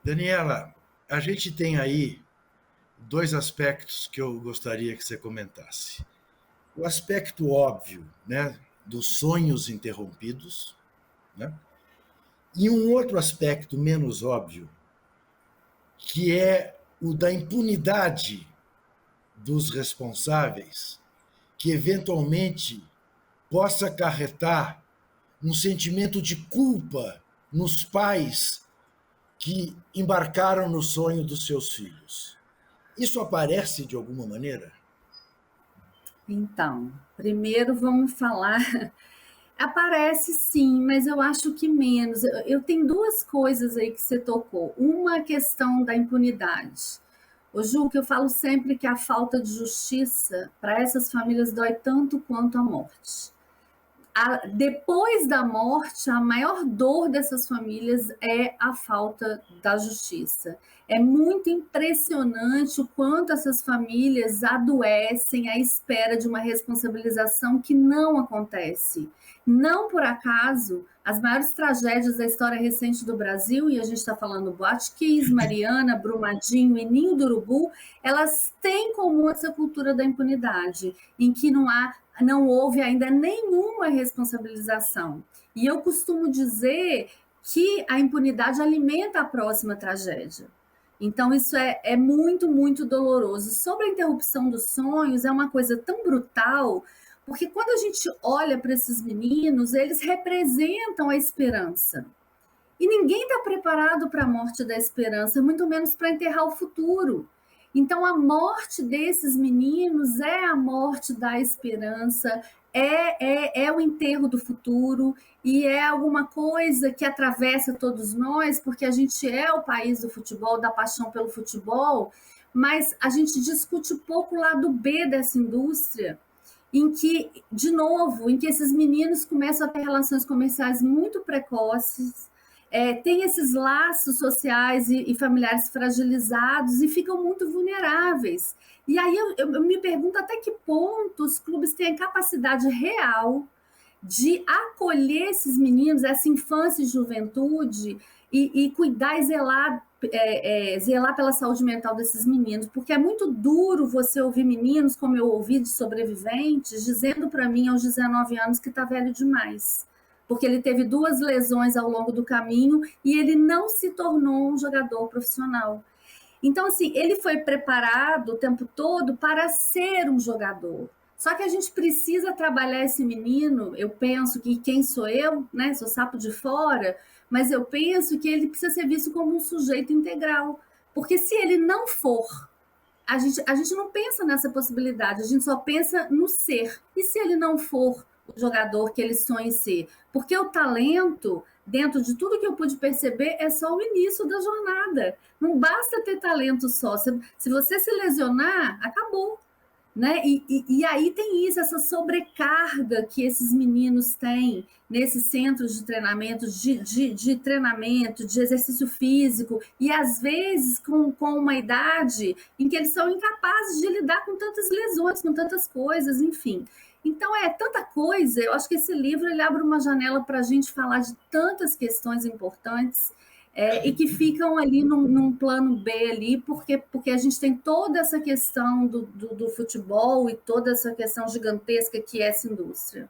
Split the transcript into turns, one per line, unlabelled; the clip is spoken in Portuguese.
Daniela, a gente tem aí dois aspectos que eu gostaria que você comentasse. O aspecto óbvio, né, dos sonhos interrompidos, né, e um outro aspecto menos óbvio, que é o da impunidade dos responsáveis, que eventualmente possa acarretar um sentimento de culpa nos pais que embarcaram no sonho dos seus filhos. Isso aparece de alguma maneira?
Então, primeiro vamos falar. Aparece sim, mas eu acho que menos. Eu tenho duas coisas aí que você tocou. Uma, a questão da impunidade. Ô Ju, que eu falo sempre que a falta de justiça para essas famílias dói tanto quanto a morte. Depois da morte, a maior dor dessas famílias é a falta da justiça. É muito impressionante o quanto essas famílias adoecem à espera de uma responsabilização que não acontece. Não por acaso, as maiores tragédias da história recente do Brasil, e a gente está falando Boate Kiss, Mariana, Brumadinho e Ninho do Urubu, elas têm em comum essa cultura da impunidade, em que não houve ainda nenhuma responsabilização. E eu costumo dizer que a impunidade alimenta a próxima tragédia. Então, isso é muito, muito doloroso. Sobre a interrupção dos sonhos, é uma coisa tão brutal, porque quando a gente olha para esses meninos, eles representam a esperança. E ninguém está preparado para a morte da esperança, muito menos para enterrar o futuro. Então, a morte desses meninos é a morte da esperança, é o enterro do futuro e é alguma coisa que atravessa todos nós, porque a gente é o país do futebol, da paixão pelo futebol, mas a gente discute pouco o lado B dessa indústria, em que, de novo, em que esses meninos começam a ter relações comerciais muito precoces, tem esses laços sociais e familiares fragilizados e ficam muito vulneráveis. E aí eu me pergunto até que ponto os clubes têm a capacidade real de acolher esses meninos, essa infância e juventude, e cuidar e zelar pela saúde mental desses meninos, porque é muito duro você ouvir meninos, como eu ouvi de sobreviventes, dizendo para mim aos 19 anos que está velho demais, porque ele teve 2 lesões ao longo do caminho e ele não se tornou um jogador profissional. Então, assim, ele foi preparado o tempo todo para ser um jogador. Só que a gente precisa trabalhar esse menino. Eu penso que quem sou eu, né? Sou sapo de fora, mas eu penso que ele precisa ser visto como um sujeito integral. Porque se ele não for, a gente não pensa nessa possibilidade, a gente só pensa no ser. E se ele não for o jogador que ele sonha em ser? Porque o talento, dentro de tudo que eu pude perceber, é só o início da jornada. Não basta ter talento só. Se você se lesionar, acabou. Né? E aí tem isso, essa sobrecarga que esses meninos têm nesses centros de treinamento, de treinamento, de exercício físico, e às vezes com uma idade em que eles são incapazes de lidar com tantas lesões, com tantas coisas, enfim. Então é tanta coisa, eu acho que esse livro ele abre uma janela para a gente falar de tantas questões importantes, e que ficam ali num plano B ali, porque a gente tem toda essa questão do futebol e toda essa questão gigantesca que é essa indústria.